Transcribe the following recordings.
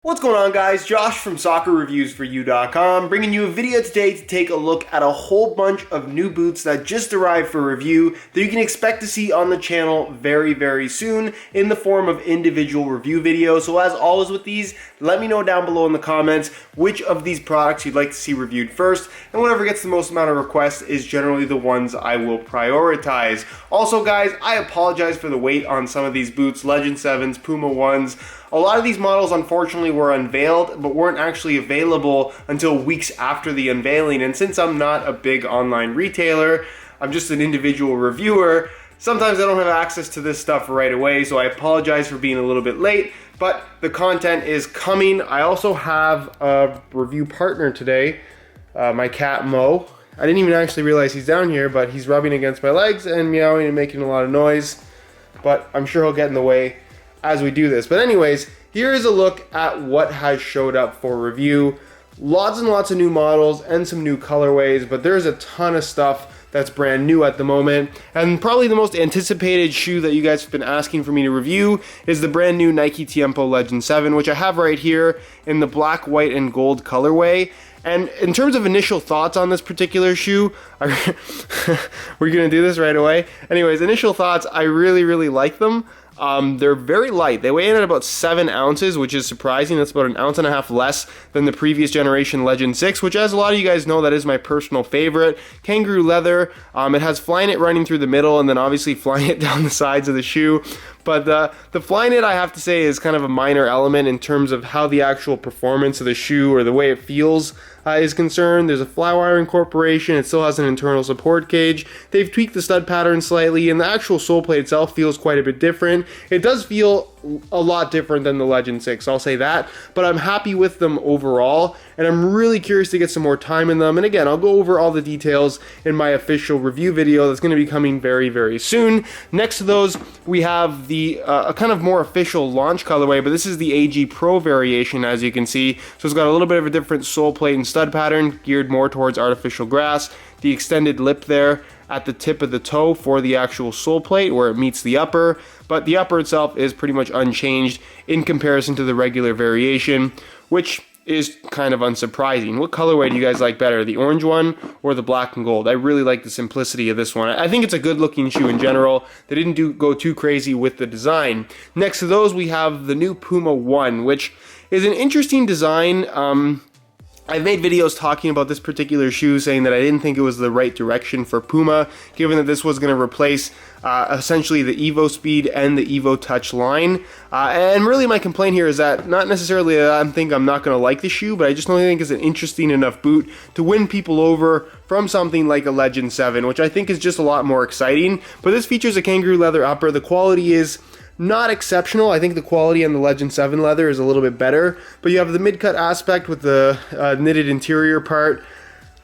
What's going on, guys? Josh from SoccerReviewsForYou.com bringing you a video today to take a look at a whole bunch of new boots that just arrived for review that you can expect to see on the channel very soon in the form of individual review videos. So as always with these, let me know down below in the comments which of these products you'd like to see reviewed first, and whatever gets the most amount of requests is generally the ones I will prioritize. Also, guys, I apologize for the wait on some of these boots, Legend 7s, Puma Ones. A lot of these models unfortunately were unveiled, but weren't actually available until weeks after the unveiling. And since I'm not a big online retailer, I'm just an individual reviewer, sometimes I don't have access to this stuff right away, so I apologize for being a little bit late, but the content is coming. I also have a review partner today, my cat Mo. I didn't even actually realize he's down here, but he's rubbing against my legs and meowing and making a lot of noise, but I'm sure he'll get in the way as we do this. But anyways, here is a look at what has showed up for review. Lots and lots of new models and some new colorways, but there's a ton of stuff that's brand new at the moment. And probably the most anticipated shoe that you guys have been asking for me to review is the brand new Nike Tiempo Legend 7, which I have right here in the black, white, and gold colorway. And in terms of initial thoughts on this particular shoe, we're gonna do this right away. Anyways, initial thoughts, I really like them. They're very light. They weigh in at about 7 ounces, which is surprising. That's about 1.5 ounces less than the previous generation Legend 6, which, as a lot of you guys know, that is my personal favorite. Kangaroo leather. It has Flyknit running through the middle and then obviously Flyknit down the sides of the shoe. But the Flyknit, I have to say, is kind of a minor element in terms of how the actual performance of the shoe or the way it feels is concerned. There's a fly wire incorporation. It still has an internal support cage. They've tweaked the stud pattern slightly, and the actual sole plate itself feels quite a bit different. It does feel a lot different than the Legend 6, I'll say that, but I'm happy with them overall, and I'm really curious to get some more time in them. And again, I'll go over all the details in my official review video that's going to be coming very soon. Next to those, we have the a kind of more official launch colorway, but this is the AG Pro variation, as you can see. So it's got a little bit of a different sole plate and stud pattern, geared more towards artificial grass. The extended lip there at the tip of the toe for the actual sole plate where it meets the upper, but the upper itself is pretty much unchanged in comparison to the regular variation, which is kind of unsurprising. What colorway do you guys like better, the orange one or the black and gold? I really like the simplicity of this one. I think it's a good looking shoe in general. They didn't go too crazy with the design. Next to those, we have the new Puma One, which is an interesting design. I've made videos talking about this particular shoe, saying that I didn't think it was the right direction for Puma, given that this was going to replace essentially the Evo Speed and the Evo Touch line. And really my complaint here is that not necessarily that I think I'm not going to like the shoe, but I just don't think it's an interesting enough boot to win people over from something like a Legend 7, which I think is just a lot more exciting. But this features a kangaroo leather upper. The quality is not exceptional. I think the quality on the Legend 7 leather is a little bit better, but you have the mid-cut aspect with the knitted interior part.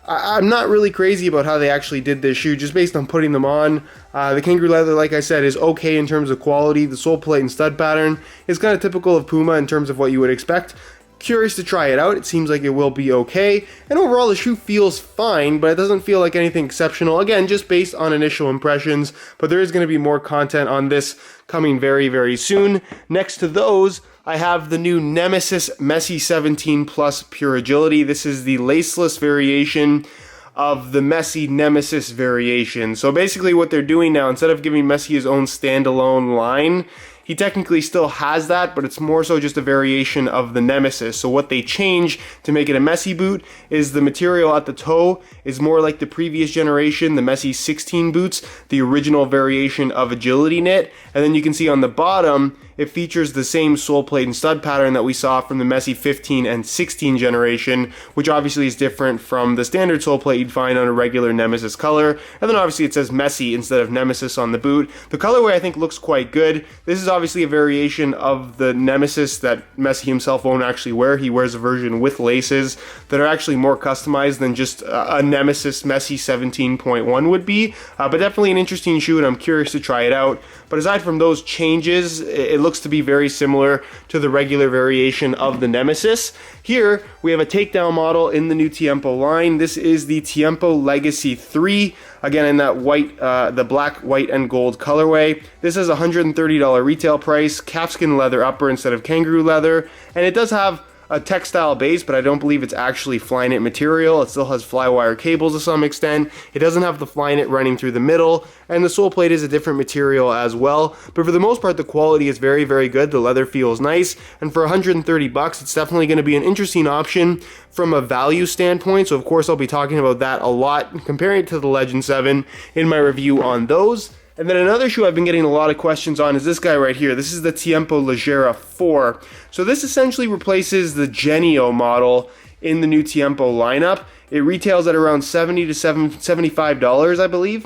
I'm not really crazy about how they actually did this shoe, just based on putting them on. The kangaroo leather, like I said, is okay in terms of quality. The sole plate and stud pattern is kind of typical of Puma in terms of what you would expect. Curious to try it out. It seems like it will be okay, and overall the shoe feels fine, but it doesn't feel like anything exceptional, again just based on initial impressions. But there is going to be more content on this coming very soon. Next to those, I have the new Nemesis Messi 17 Plus Pure Agility. This is the laceless variation of the Messi Nemesis variation. So basically what they're doing now, instead of giving Messi his own standalone line, he technically still has that, but it's more so just a variation of the Nemesis. So what they changed to make it a Messi boot is the material at the toe is more like the previous generation, the Messi 16 boots, the original variation of agility knit. And then you can see on the bottom, it features the same sole plate and stud pattern that we saw from the Messi 15 and 16 generation, which obviously is different from the standard sole plate you'd find on a regular Nemesis color. And then obviously it says Messi instead of Nemesis on the boot. The colorway I think looks quite good. This is obviously a variation of the Nemesis that Messi himself won't actually wear. He wears a version with laces that are actually more customized than just a Nemesis Messi 17.1 would be. But definitely an interesting shoe, and I'm curious to try it out. But aside from those changes, it looks to be very similar to the regular variation of the Nemesis. Here, we have a takedown model in the new Tiempo line. This is the Tiempo Legacy 3, again in that white, the black, white, and gold colorway. This is a $130 retail price, calfskin leather upper instead of kangaroo leather, and it does have a textile base, but I don't believe it's actually Flyknit material. It still has flywire cables to some extent. It doesn't have the Flyknit running through the middle, and the sole plate is a different material as well. But for the most part, the quality is very, very good. The leather feels nice, and for 130 bucks, it's definitely going to be an interesting option from a value standpoint. So of course, I'll be talking about that a lot, comparing it to the Legend 7 in my review on those. And then another shoe I've been getting a lot of questions on is this guy right here. This is the Tiempo Leggera 4. So this essentially replaces the Genio model in the new Tiempo lineup. It retails at around $70 to $75, I believe.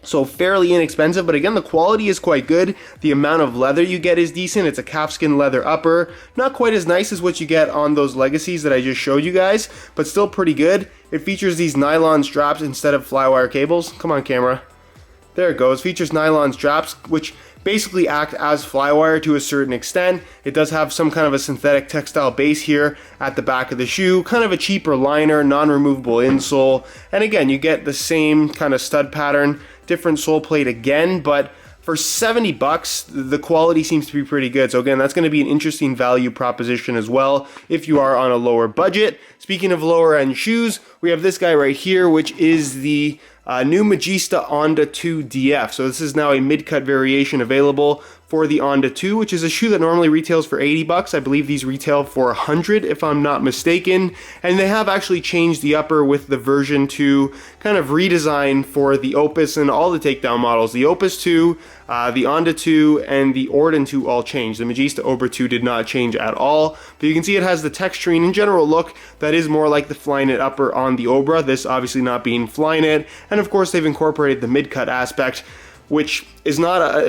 So fairly inexpensive, but again, the quality is quite good. The amount of leather you get is decent. It's a calfskin leather upper. Not quite as nice as what you get on those Legacies that I just showed you guys, but still pretty good. It features these nylon straps instead of flywire cables. Come on, camera. There it goes. Features nylon straps, which basically act as flywire to a certain extent. It does have some kind of a synthetic textile base here at the back of the shoe, kind of a cheaper liner, non-removable insole, and again, you get the same kind of stud pattern, different sole plate again, but for 70 bucks, the quality seems to be pretty good. So again, that's going to be an interesting value proposition as well if you are on a lower budget. Speaking of lower end shoes, we have this guy right here, which is the new Magista Onda 2 DF. So this is now a mid-cut variation available for the Onda 2, which is a shoe that normally retails for 80 bucks. I believe these retail for 100 if I'm not mistaken. And they have actually changed the upper with the version 2 kind of redesign for the Opus and all the takedown models. The Opus 2, the Onda 2, and the Orden 2 all changed. The Magista Obra 2 did not change at all. But you can see it has the texturing and general look that is more like the Flyknit upper on the Obra. This obviously not being Flyknit. And of course they've incorporated the mid-cut aspect, which is not a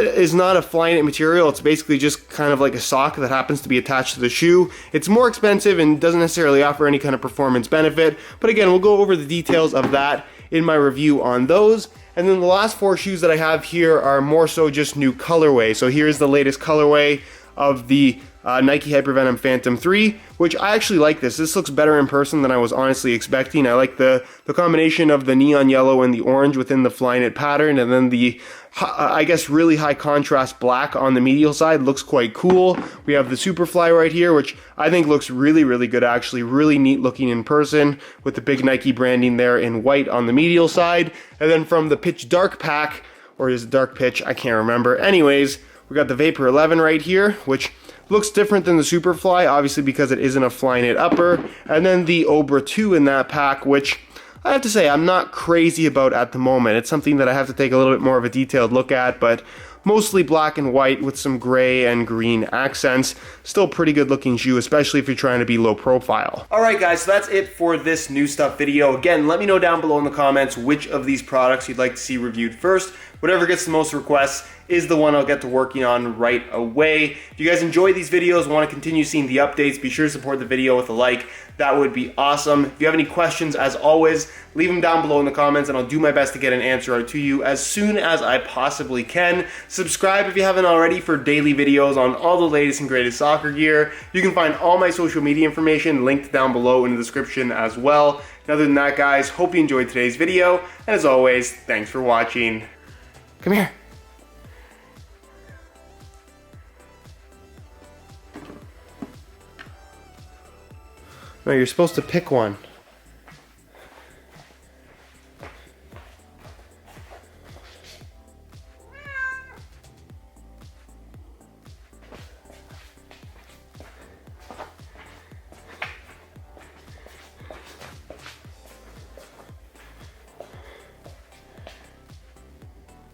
Flyknit material. It's basically just kind of like a sock that happens to be attached to the shoe. It's more expensive and doesn't necessarily offer any kind of performance benefit. But again, we'll go over the details of that in my review on those. And then the last 4 shoes that I have here are more so just new colorway. So here's the latest colorway of the Nike Hypervenom Phantom 3, which I actually like this. This looks better in person than I was honestly expecting. I like the combination of the neon yellow and the orange within the Flyknit pattern, and then the, I guess, really high contrast black on the medial side looks quite cool. We have the Superfly right here, which I think looks really, really good actually. Really neat looking in person with the big Nike branding there in white on the medial side. And then from the Pitch Dark pack, or is it Dark Pitch? I can't remember. Anyways, we got the Vapor 11 right here, which looks different than the Superfly, obviously because it isn't a Flyknit upper. And then the Obra 2 in that pack, which I have to say I'm not crazy about at the moment. It's something that I have to take a little bit more of a detailed look at, but mostly black and white with some gray and green accents. Still pretty good looking shoe, especially if you're trying to be low profile. Alright guys, so that's it for this new stuff video. Again, let me know down below in the comments which of these products you'd like to see reviewed first. Whatever gets the most requests is the one I'll get to working on right away. If you guys enjoy these videos, want to continue seeing the updates, be sure to support the video with a like. That would be awesome. If you have any questions, as always, leave them down below in the comments and I'll do my best to get an answer out to you as soon as I possibly can. Subscribe if you haven't already for daily videos on all the latest and greatest soccer gear. You can find all my social media information linked down below in the description as well. And other than that, guys, hope you enjoyed today's video. And as always, thanks for watching. Come here. No, you're supposed to pick one.